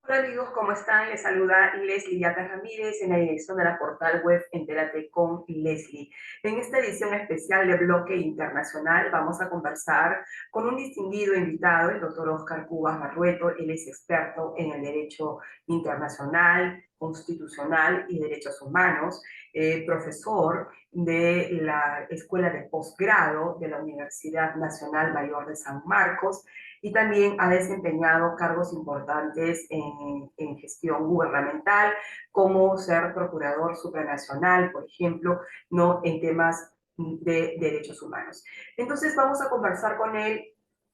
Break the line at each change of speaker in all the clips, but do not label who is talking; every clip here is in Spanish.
Hola amigos, ¿cómo están? Les saluda Leslie Yata Ramírez en la dirección de la portal web Entérate con Leslie. En esta edición especial de Bloque Internacional vamos a conversar con un distinguido invitado, el doctor Oscar Cubas Barrueto. Él es experto en el derecho internacional, constitucional y derechos humanos, profesor de la Escuela de Posgrado de la Universidad Nacional Mayor de San Marcos, y también ha desempeñado cargos importantes en gestión gubernamental, como ser procurador supranacional, por ejemplo, ¿no? En temas de derechos humanos. Entonces vamos a conversar con él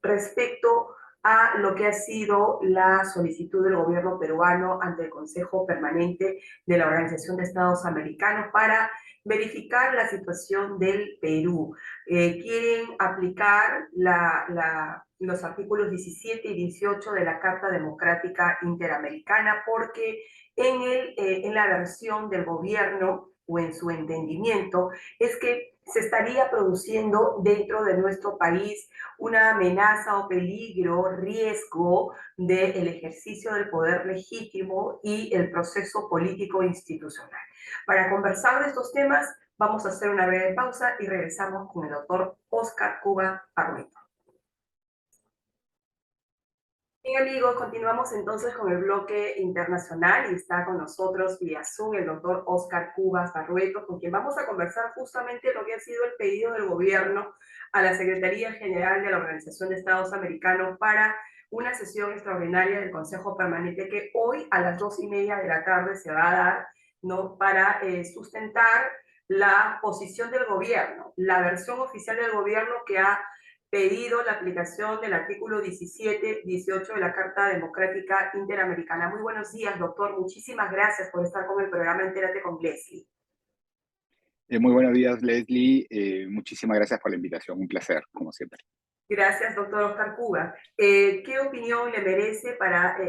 respecto a lo que ha sido la solicitud del gobierno peruano ante el Consejo Permanente de la Organización de Estados Americanos para verificar la situación del Perú. Quieren aplicar los artículos 17 y 18 de la Carta Democrática Interamericana porque en la versión del gobierno o en su entendimiento es que se estaría produciendo dentro de nuestro país una amenaza o peligro, riesgo del ejercicio del poder legítimo y el proceso político institucional. Para conversar de estos temas, vamos a hacer una breve pausa y regresamos con el doctor Oscar Cuba Barrueto. Bien amigos, continuamos entonces con el bloque internacional y está con nosotros vía Zoom el doctor Oscar Cubas Barrueto, con quien vamos a conversar justamente lo que ha sido el pedido del gobierno a la Secretaría General de la Organización de Estados Americanos para una sesión extraordinaria del Consejo Permanente que hoy a las 2:30 de la tarde se va a dar, ¿no? Para sustentar la posición del gobierno, la versión oficial del gobierno que ha pedido la aplicación del artículo 17, 18 de la Carta Democrática Interamericana. Muy buenos días, doctor. Muchísimas gracias por estar con el programa Entérate con Leslie.
Muy buenos días, Leslie. Muchísimas gracias por la invitación. Un placer, como siempre.
Gracias, doctor Oscar Cuba. ¿Qué opinión le merece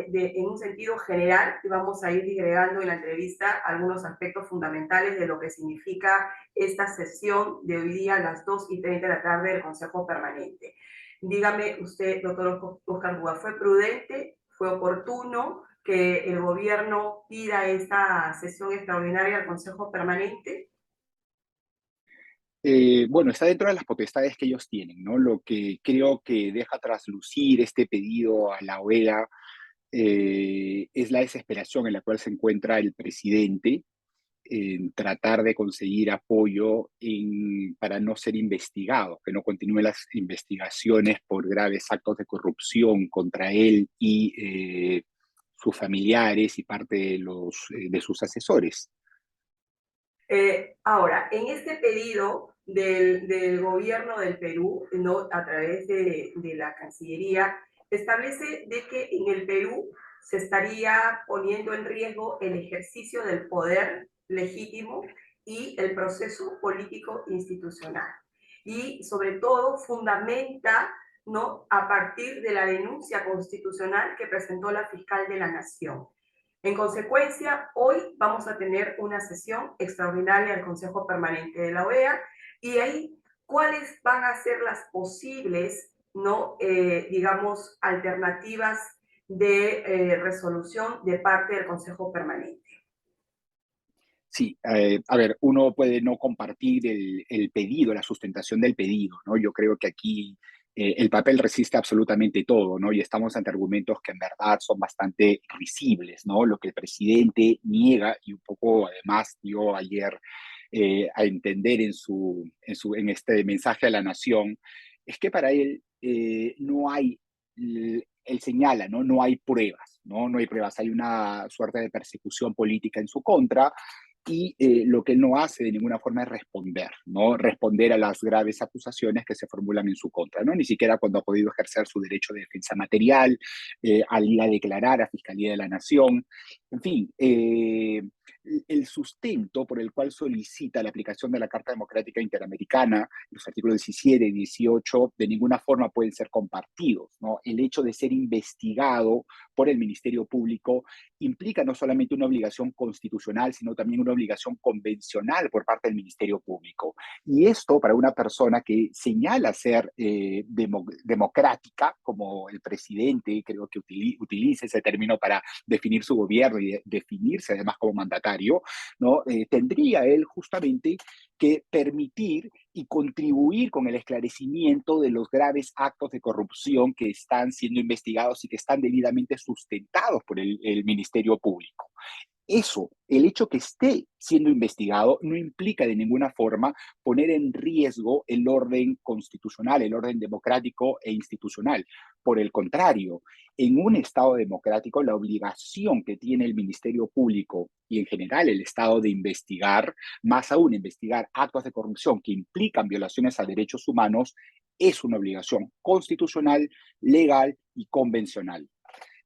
en un sentido general? Y vamos a ir disgregando en la entrevista algunos aspectos fundamentales de lo que significa esta sesión de hoy día a las 2:30 de la tarde del Consejo Permanente. Dígame usted, doctor Oscar Cuba, ¿fue prudente, fue oportuno que el gobierno pida esta sesión extraordinaria al Consejo Permanente?
Bueno, está dentro de las potestades que ellos tienen, ¿no? Lo que creo que deja traslucir este pedido a la OEA es la desesperación en la cual se encuentra el presidente en tratar de conseguir apoyo para no ser investigado, que no continúen las investigaciones por graves actos de corrupción contra él y sus familiares y parte de sus asesores.
Ahora, en este pedido del gobierno del Perú, ¿no? A través de la Cancillería, establece de que en el Perú se estaría poniendo en riesgo el ejercicio del poder legítimo y el proceso político institucional. Y sobre todo fundamenta, ¿no? A partir de la denuncia constitucional que presentó la fiscal de la Nación. En consecuencia, hoy vamos a tener una sesión extraordinaria del Consejo Permanente de la OEA y ahí cuáles van a ser las posibles, ¿no? Digamos, alternativas de resolución de parte del Consejo Permanente.
Sí, a ver, uno puede no compartir el pedido, la sustentación del pedido, ¿no? Yo creo que aquí el papel resiste absolutamente todo, ¿no? Y estamos ante argumentos que en verdad son bastante risibles, ¿no? Lo que el presidente niega y un poco además dio ayer a entender en este mensaje a la nación, es que para él no hay, él señala, ¿no? No hay pruebas, ¿no? No hay pruebas, hay una suerte de persecución política en su contra y lo que él no hace de ninguna forma es responder, ¿no? Responder a las graves acusaciones que se formulan en su contra, ¿no? Ni siquiera cuando ha podido ejercer su derecho de defensa material, al ir a declarar a Fiscalía de la Nación, En fin, el sustento por el cual solicita la aplicación de la Carta Democrática Interamericana, los artículos 17 y 18, de ninguna forma pueden ser compartidos, ¿no? El hecho de ser investigado por el Ministerio Público implica no solamente una obligación constitucional, sino también una obligación convencional por parte del Ministerio Público. Y esto para una persona que señala ser democrática, como el presidente, creo que utiliza ese término para definir su gobierno y definirse además como mandatario, ¿no? Tendría él justamente que permitir y contribuir con el esclarecimiento de los graves actos de corrupción que están siendo investigados y que están debidamente sustentados por el Ministerio Público. Eso, el hecho que esté siendo investigado, no implica de ninguna forma poner en riesgo el orden constitucional, el orden democrático e institucional. Por el contrario, en un Estado democrático, la obligación que tiene el Ministerio Público y en general el Estado de investigar, más aún investigar actos de corrupción que implican violaciones a derechos humanos, es una obligación constitucional, legal y convencional.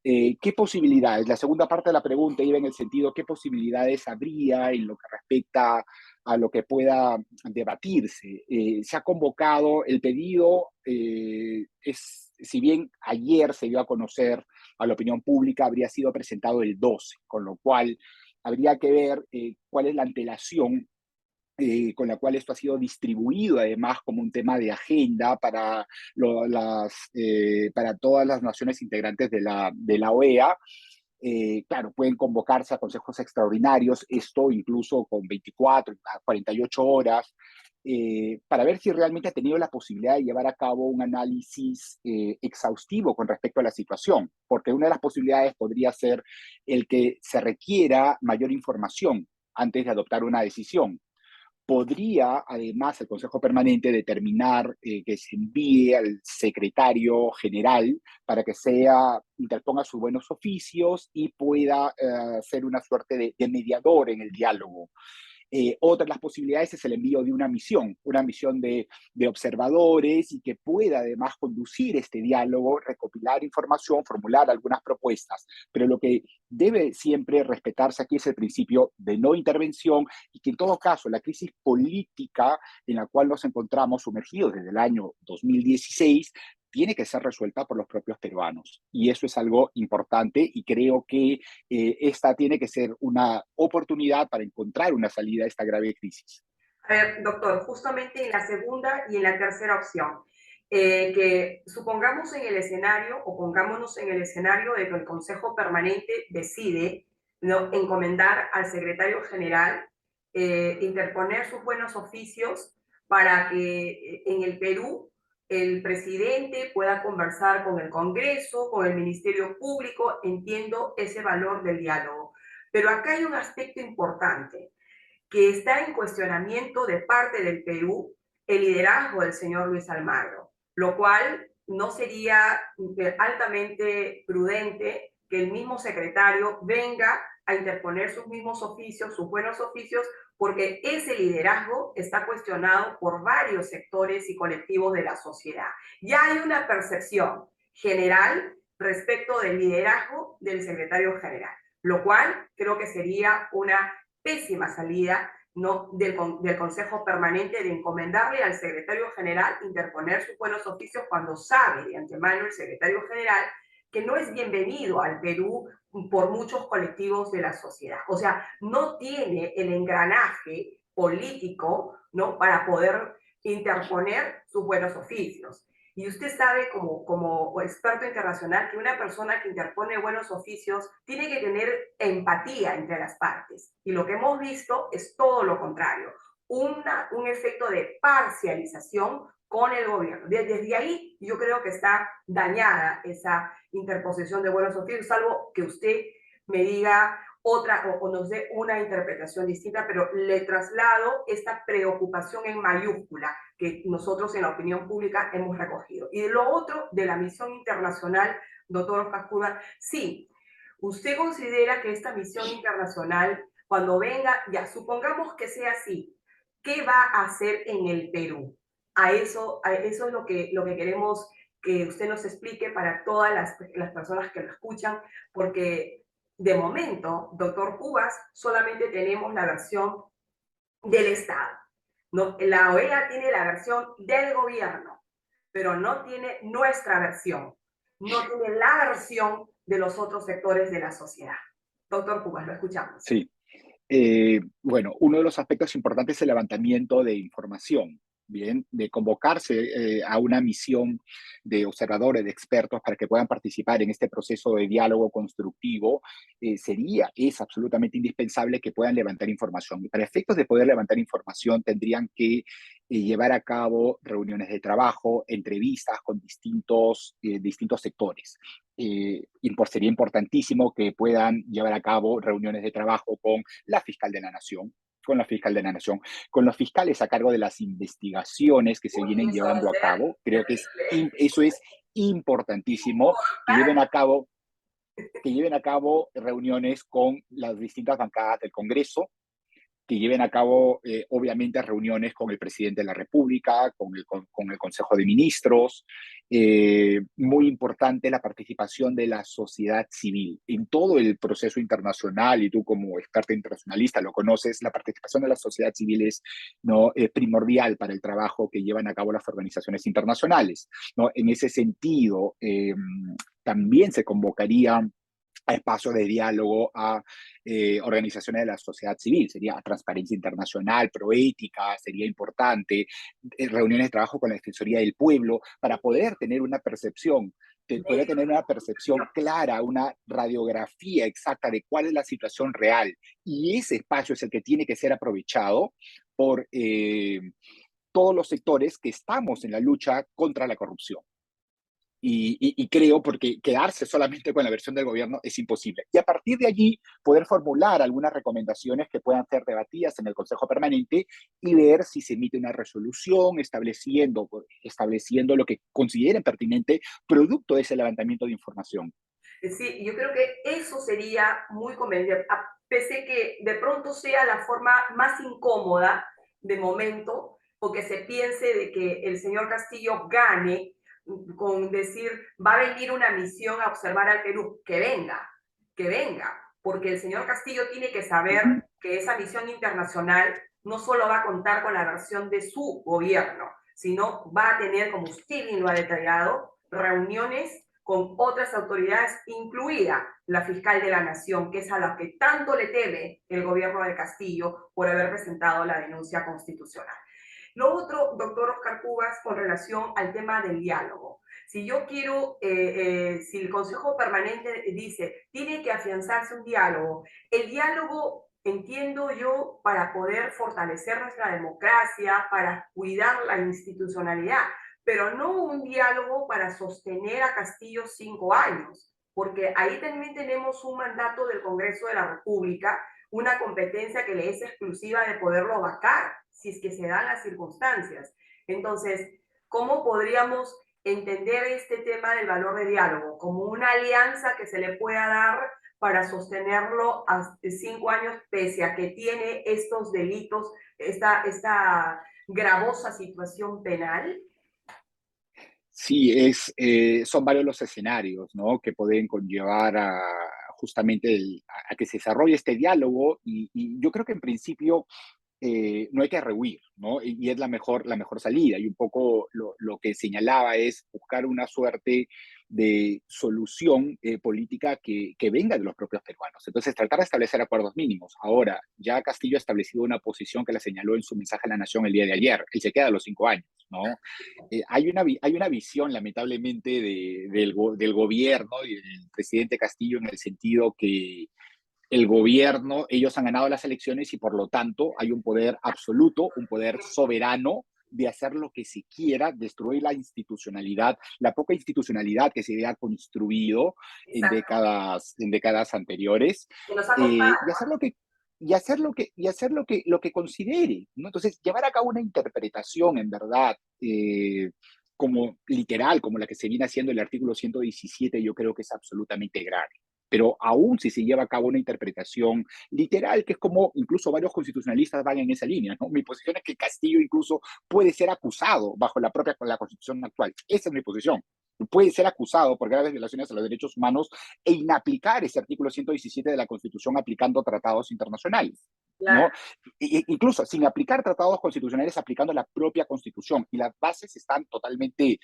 ¿Qué posibilidades? La segunda parte de la pregunta iba en el sentido, ¿qué posibilidades habría en lo que respecta a lo que pueda debatirse? Se ha convocado el pedido, si bien ayer se dio a conocer a la opinión pública, habría sido presentado el 12, con lo cual habría que ver cuál es la antelación con la cual esto ha sido distribuido además como un tema de agenda para todas las naciones integrantes de la OEA. Claro, pueden convocarse a consejos extraordinarios, esto incluso con 24 a 48 horas, para ver si realmente ha tenido la posibilidad de llevar a cabo un análisis exhaustivo con respecto a la situación, porque una de las posibilidades podría ser el que se requiera mayor información antes de adoptar una decisión. Podría, además, el Consejo Permanente determinar que se envíe al secretario general para que interponga sus buenos oficios y pueda ser una suerte de mediador en el diálogo. Otra de las posibilidades es el envío de una misión de observadores y que pueda además conducir este diálogo, recopilar información, formular algunas propuestas. Pero lo que debe siempre respetarse aquí es el principio de no intervención y que en todo caso la crisis política en la cual nos encontramos sumergidos desde el año 2016 tiene que ser resuelta por los propios peruanos. Y eso es algo importante y creo que esta tiene que ser una oportunidad para encontrar una salida a esta grave crisis.
A ver, doctor, justamente en la segunda y en la tercera opción, que supongamos en el escenario o pongámonos en el escenario de que el Consejo Permanente decide, ¿no?, encomendar al secretario general interponer sus buenos oficios para que en el Perú el presidente pueda conversar con el Congreso, con el Ministerio Público. Entiendo ese valor del diálogo. Pero acá hay un aspecto importante que está en cuestionamiento de parte del Perú el liderazgo del señor Luis Almagro, lo cual no sería altamente prudente que el mismo secretario venga a interponer sus mismos oficios, sus buenos oficios, porque ese liderazgo está cuestionado por varios sectores y colectivos de la sociedad. Ya hay una percepción general respecto del liderazgo del secretario general, lo cual creo que sería una pésima salida, ¿no?, del Consejo Permanente, de encomendarle al secretario general interponer sus buenos oficios cuando sabe de antemano el secretario general que no es bienvenido al Perú por muchos colectivos de la sociedad. O sea, no tiene el engranaje político, ¿no?, para poder interponer sus buenos oficios. Y usted sabe, como experto internacional, que una persona que interpone buenos oficios tiene que tener empatía entre las partes. Y lo que hemos visto es todo lo contrario, un efecto de parcialización con el gobierno. Desde ahí yo creo que está dañada esa interposición de buenos oficios, salvo que usted me diga otra o nos dé una interpretación distinta, pero le traslado esta preocupación en mayúscula que nosotros en la opinión pública hemos recogido. Y de lo otro, de la misión internacional, doctor Cascuna, sí, usted considera que esta misión internacional, cuando venga, ya supongamos que sea así, ¿qué va a hacer en el Perú? A eso es lo que queremos que usted nos explique para todas las personas que lo escuchan, porque de momento, doctor Cubas, solamente tenemos la versión del Estado. No, la OEA tiene la versión del gobierno, pero no tiene nuestra versión, no tiene la versión de los otros sectores de la sociedad. Doctor Cubas, lo escuchamos.
Sí. Bueno, uno de los aspectos importantes es el levantamiento de información, bien, de convocarse a una misión de observadores, de expertos para que puedan participar en este proceso de diálogo constructivo, es absolutamente indispensable que puedan levantar información. Y para efectos de poder levantar información tendrían que llevar a cabo reuniones de trabajo, entrevistas con distintos sectores. Sería importantísimo que puedan llevar a cabo reuniones de trabajo con la fiscal de la Nación, con la fiscal de la Nación, con los fiscales a cargo de las investigaciones que se
Uy,
vienen
eso va a
llevando a
ser
cabo. Creo que
terrible.
eso es importantísimo, que lleven a cabo reuniones con las distintas bancadas del Congreso, que lleven a cabo, obviamente, reuniones con el presidente de la República, con el Consejo de Ministros. Muy importante la participación de la sociedad civil en todo el proceso internacional, y tú como experta internacionalista lo conoces, la participación de la sociedad civil es, ¿no?, primordial para el trabajo que llevan a cabo las organizaciones internacionales, ¿no? En ese sentido, también se convocaría a espacios de diálogo a organizaciones de la sociedad civil, sería Transparencia Internacional, Proética, sería importante, reuniones de trabajo con la Defensoría del Pueblo, para poder tener una percepción, poder tener una percepción clara, una radiografía exacta de cuál es la situación real. Y ese espacio es el que tiene que ser aprovechado por todos los sectores que estamos en la lucha contra la corrupción. Y creo, porque quedarse solamente con la versión del gobierno es imposible. Y a partir de allí poder formular algunas recomendaciones que puedan ser debatidas en el Consejo Permanente y ver si se emite una resolución estableciendo lo que consideren pertinente producto de ese levantamiento de información.
Sí, yo creo que eso sería muy conveniente, pese que de pronto sea la forma más incómoda de momento, o que se piense de que el señor Castillo gane con decir, va a venir una misión a observar al Perú, que venga, porque el señor Castillo tiene que saber que esa misión internacional no solo va a contar con la versión de su gobierno, sino va a tener, como usted bien lo ha detallado, reuniones con otras autoridades, incluida la fiscal de la Nación, que es a la que tanto le teme el gobierno de Castillo por haber presentado la denuncia constitucional. Lo otro, doctor Oscar Cubas, con relación al tema del diálogo. Si yo quiero, si el Consejo Permanente dice, tiene que afianzarse un diálogo, el diálogo, entiendo yo, para poder fortalecer nuestra democracia, para cuidar la institucionalidad, pero no un diálogo para sostener a Castillo 5 años, porque ahí también tenemos un mandato del Congreso de la República, una competencia que le es exclusiva de poderlo vacar, si es que se dan las circunstancias. Entonces, ¿cómo podríamos entender este tema del valor de diálogo? Como una alianza que se le pueda dar para sostenerlo a 5 años, pese a que tiene estos delitos, esta gravosa situación penal.
Sí, son varios los escenarios, ¿no?, que pueden conllevar justamente a que se desarrolle este diálogo, y yo creo que en principio no hay que rehuir, ¿no? Y es la mejor salida. Y un poco lo que señalaba es buscar una suerte de solución política que venga de los propios peruanos. Entonces, tratar de establecer acuerdos mínimos. Ahora, ya Castillo ha establecido una posición que la señaló en su mensaje a la Nación el día de ayer. Él se queda a los 5 años, ¿no? Hay una visión, lamentablemente, del gobierno y del presidente Castillo, en el sentido que el gobierno, ellos han ganado las elecciones y por lo tanto hay un poder absoluto, un poder soberano de hacer lo que se quiera, destruir la institucionalidad, la poca institucionalidad que se había construido
Exacto.
en décadas anteriores,
Que nos ha costado.
y hacer lo que considere, ¿no? Entonces, llevar a cabo una interpretación, en verdad, como literal, como la que se viene haciendo el artículo 117, yo creo que es absolutamente grave. Pero aún si se lleva a cabo una interpretación literal, que es como incluso varios constitucionalistas van en esa línea, ¿no? Mi posición es que Castillo incluso puede ser acusado bajo la Constitución actual. Esa es mi posición. puede ser acusado por graves violaciones a los derechos humanos e inaplicar ese artículo 117 de la Constitución aplicando tratados internacionales.
Claro.
¿No? Incluso sin aplicar tratados constitucionales, aplicando la propia Constitución. Y las bases están totalmente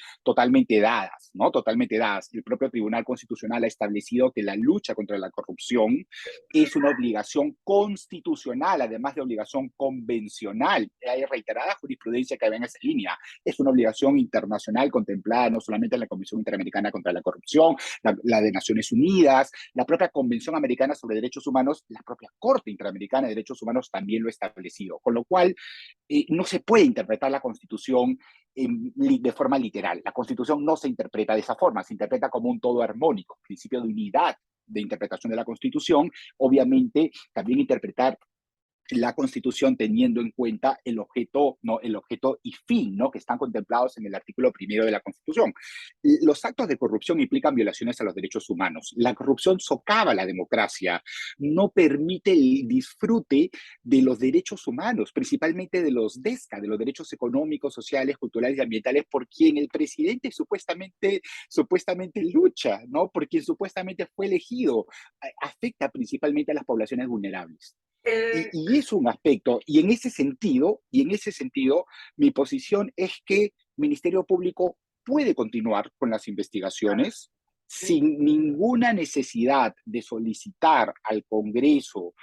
dadas, ¿no? Totalmente dadas. El propio Tribunal Constitucional ha establecido que la lucha contra la corrupción es una obligación constitucional, además de obligación convencional. Hay reiterada jurisprudencia que va en esa línea. Es una obligación internacional contemplada no solamente en la Comisión Interamericana contra la Corrupción, la de Naciones Unidas, la propia Convención Americana sobre Derechos Humanos, la propia Corte Interamericana de Derechos Humanos también lo ha establecido. Con lo cual, no se puede interpretar la Constitución de forma literal. La Constitución no se interpreta de esa forma, se interpreta como un todo armónico, principio de unidad de interpretación de la Constitución. Obviamente, también interpretar la Constitución teniendo en cuenta el objeto, ¿no? El objeto y fin, ¿no? Que están contemplados en el artículo primero de la Constitución. Los actos de corrupción implican violaciones a los derechos humanos. La corrupción socava la democracia, no permite el disfrute de los derechos humanos, principalmente de los DESCA, de los derechos económicos, sociales, culturales y ambientales, por quien el presidente supuestamente lucha, ¿no? Por quien supuestamente fue elegido. Afecta principalmente a las poblaciones vulnerables.
El,
Es un aspecto, y en ese sentido, mi posición es que el Ministerio Público puede continuar con las investigaciones sin ninguna necesidad de solicitar al Congreso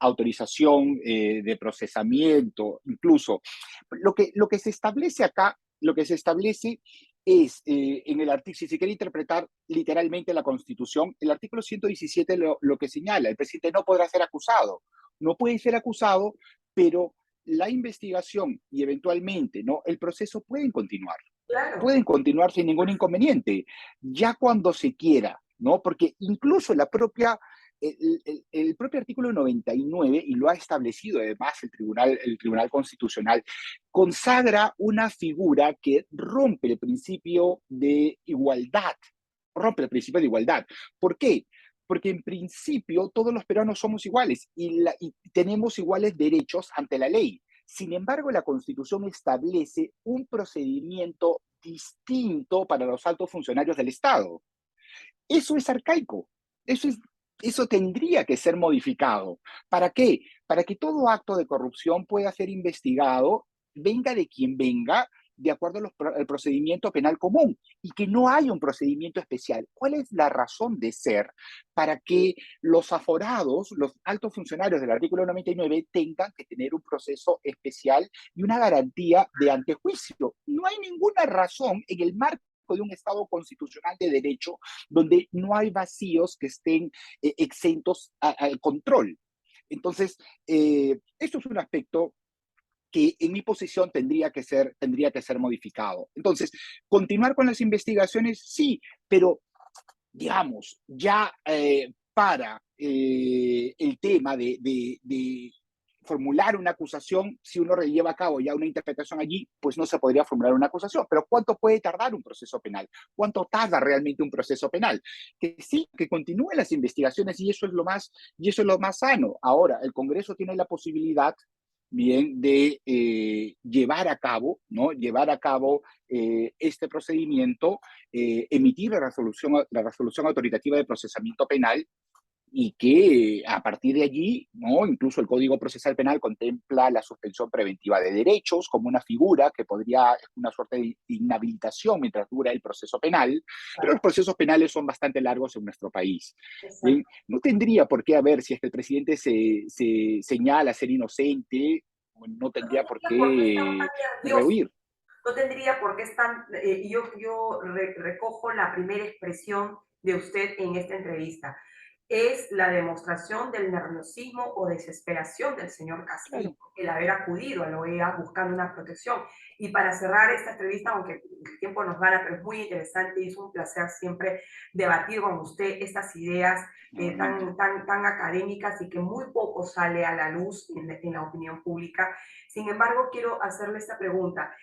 autorización de procesamiento, incluso. Lo que se establece acá, lo que se establece es, en el artículo, si se quiere interpretar literalmente la Constitución, el artículo 117 lo que señala, el presidente no podrá ser acusado, no puede ser acusado, pero la investigación y eventualmente, ¿no? El proceso
claro,
pueden continuar sin ningún inconveniente, ya cuando se quiera, ¿no? Porque incluso el propio artículo 99, y lo ha establecido además el Tribunal Constitucional, consagra una figura que rompe el principio de igualdad. ¿Por qué? Porque en principio todos los peruanos somos iguales y tenemos iguales derechos ante la ley. Sin embargo, la Constitución establece un procedimiento distinto para los altos funcionarios del Estado. Eso es arcaico. Eso, es, eso tendría que ser modificado. ¿Para qué? Para que todo acto de corrupción pueda ser investigado, venga de quien venga, de acuerdo al procedimiento penal común, y que no haya un procedimiento especial. ¿Cuál es la razón de ser para que los aforados, los altos funcionarios del artículo 99, tengan que tener un proceso especial y una garantía de antejuicio? No hay ninguna razón en el marco de un Estado constitucional de derecho donde no hay vacíos que estén exentos al control. Entonces, esto es un aspecto que en mi posición tendría que ser modificado. Entonces, continuar con las investigaciones, sí, pero digamos, ya para el tema de formular una acusación, si uno lleva a cabo ya una interpretación allí, pues no se podría formular una acusación. Pero ¿cuánto puede tardar un proceso penal? ¿Cuánto tarda realmente un proceso penal? Que sí, que continúen las investigaciones y eso es lo más sano. Ahora, el Congreso tiene la posibilidad bien de llevar a cabo, ¿no? Llevar a cabo este procedimiento, emitir la resolución autoritativa de procesamiento penal y que a partir de allí, ¿no? Incluso el Código Procesal Penal contempla la suspensión preventiva de derechos como una figura que podría, una suerte de inhabilitación mientras dura el proceso penal, pero los
claro,
procesos penales son bastante largos en nuestro país. ¿Bien?
exacto.
No tendría por qué haber, si es que el presidente se señala ser inocente, no
No
tendría por
tendría por qué estar
qué
tan nervioso.
rehuir.
No tendría por qué estar, recojo la primera expresión de usted en esta entrevista. Es la demostración del nerviosismo o desesperación del señor Castillo,
Claro.
el haber acudido a la OEA buscando una protección. Y para cerrar esta entrevista, aunque el tiempo nos gana, pero es muy interesante y es un placer siempre debatir con usted estas ideas
Nuevamente.
tan académicas y que muy poco sale a la luz en la opinión pública. Sin embargo, quiero hacerle esta pregunta,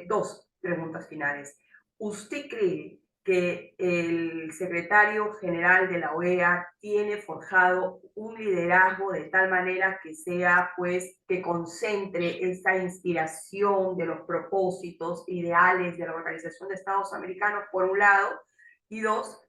dos preguntas finales. ¿Usted cree que el secretario general de la OEA tiene forjado un liderazgo de tal manera que sea, pues, que concentre esta inspiración de los propósitos ideales de la Organización de Estados Americanos, por un lado, y dos,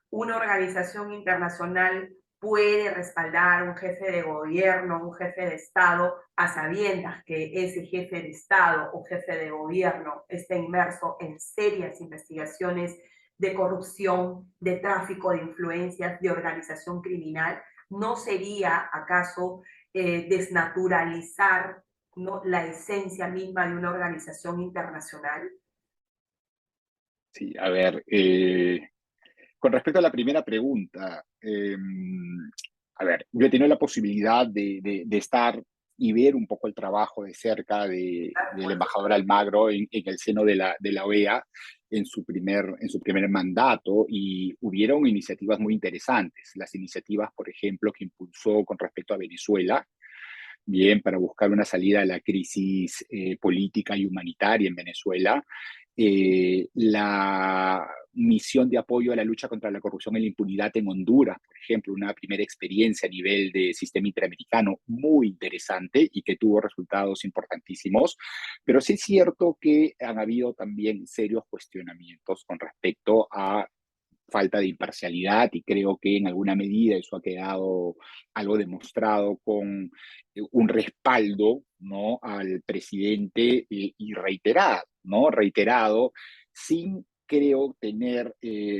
una organización internacional puede respaldar un jefe de gobierno, un jefe de Estado, a sabiendas que ese jefe de Estado o jefe de gobierno está inmerso en serias investigaciones de corrupción, de tráfico de influencias, de organización criminal. ¿No sería acaso desnaturalizar, ¿no?, la esencia misma de una organización internacional?
Sí, a ver, con respecto a la primera pregunta, a ver, yo he tenido la posibilidad de estar y ver un poco el trabajo de cerca del
Pues,
embajador Almagro en el seno de la OEA en su primer mandato, y hubieron iniciativas muy interesantes. Las iniciativas, por ejemplo, que impulsó con respecto a Venezuela, bien, para buscar una salida a la crisis política y humanitaria en Venezuela. La misión de apoyo a la lucha contra la corrupción y la impunidad en Honduras, por ejemplo, una primera experiencia a nivel de sistema interamericano muy interesante y que tuvo resultados importantísimos. Pero sí es cierto que han habido también serios cuestionamientos con respecto a falta de imparcialidad, y creo que en alguna medida eso ha quedado algo demostrado con un respaldo, ¿no?, al presidente, y reiterado, ¿no? Reiterado, sin, creo, tener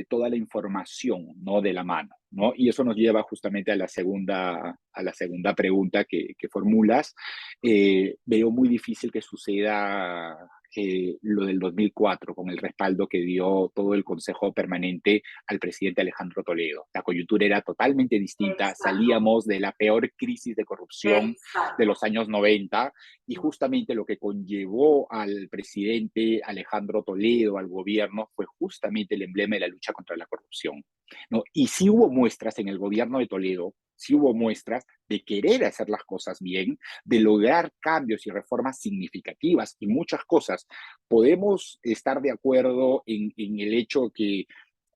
toda la información, ¿no?, de la mano, ¿no? Y eso nos lleva justamente a la segunda pregunta que formulas. Veo muy difícil que suceda lo del 2004, con el respaldo que dio todo el Consejo Permanente al presidente Alejandro Toledo. La coyuntura era totalmente distinta,
exacto,
salíamos de la peor crisis de corrupción de
exacto.
los años 90, y justamente lo que conllevó al presidente Alejandro Toledo, al gobierno, fue justamente el emblema de la lucha contra la corrupción, ¿no? Y sí hubo muestras en el gobierno de Toledo, sí hubo muestras de querer hacer las cosas bien, de lograr cambios y reformas significativas y muchas cosas. Podemos estar de acuerdo en el hecho que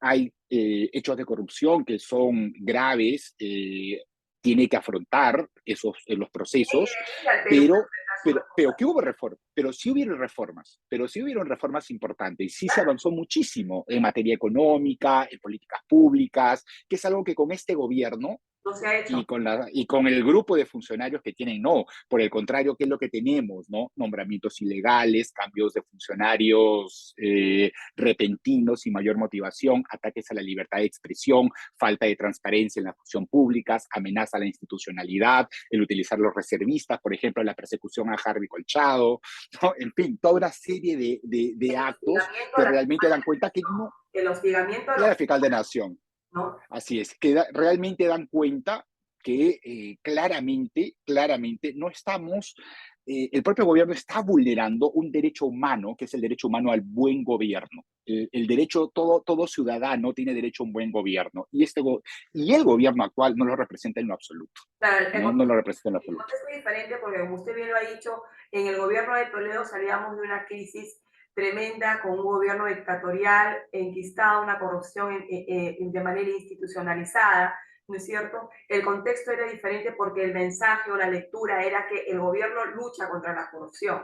hay hechos de corrupción que son graves, tiene que afrontar esos los procesos,
Al Perú
pero,
enfrentarse unas
pero
cosas.
¿qué hubo reformas? Pero sí hubieron reformas importantes, y sí se avanzó muchísimo en materia económica, en políticas públicas, que es algo que con este gobierno
No se ha hecho.
y con el grupo de funcionarios que tienen, no. Por el contrario, ¿qué es lo que tenemos? ¿No? Nombramientos ilegales, cambios de funcionarios repentinos, sin mayor motivación, ataques a la libertad de expresión, falta de transparencia en las funciones públicas, amenaza a la institucionalidad, el utilizar los reservistas, por ejemplo, la persecución a Harvey Colchado, ¿no? En fin, toda una serie de
El
actos
hostigamiento a
que
la
realmente dan cuenta que no,
el hostigamiento a
y a
los,
la fiscal de Nación.
¿no?
Así es, que realmente dan cuenta que claramente no estamos, el propio gobierno está vulnerando un derecho humano, que es el derecho humano al buen gobierno. El derecho, todo ciudadano tiene derecho a un buen gobierno, y el gobierno actual no lo representa en lo absoluto,
Claro,
no, no lo representa en lo
el
absoluto.
contexto es diferente porque, como usted bien lo ha dicho, en el gobierno de Toledo salíamos de una crisis tremenda con un gobierno dictatorial, enquistado, una corrupción de manera institucionalizada, ¿no es cierto? El contexto era diferente porque el mensaje o la lectura era que el gobierno lucha contra la corrupción.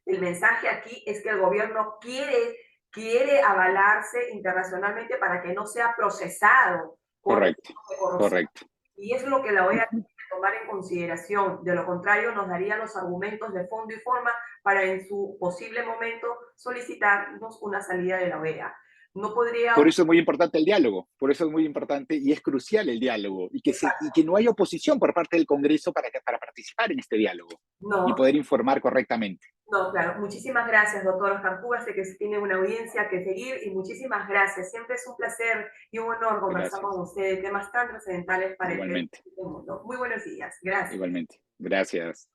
El mensaje aquí es que el gobierno quiere avalarse internacionalmente para que no sea procesado por
Correcto,
delitos de corrupción.
correcto.
Y es lo que la OEA tiene que tomar en consideración. De lo contrario, nos daría los argumentos de fondo y forma para en su posible momento solicitarnos una salida de la OEA. No podría,
Por eso es muy importante el diálogo, por eso es muy importante y es crucial el diálogo, y que no haya oposición por parte del Congreso para participar en este diálogo y
no,
poder informar correctamente.
no, claro. Muchísimas gracias, doctor Oscar Cuba. Sé que tiene una audiencia que seguir y muchísimas gracias. Siempre es un placer y un honor conversar con
Gracias.
usted de temas tan trascendentales para el Perú
Igualmente,
y el mundo. Muy buenos días. Gracias.
igualmente. Gracias.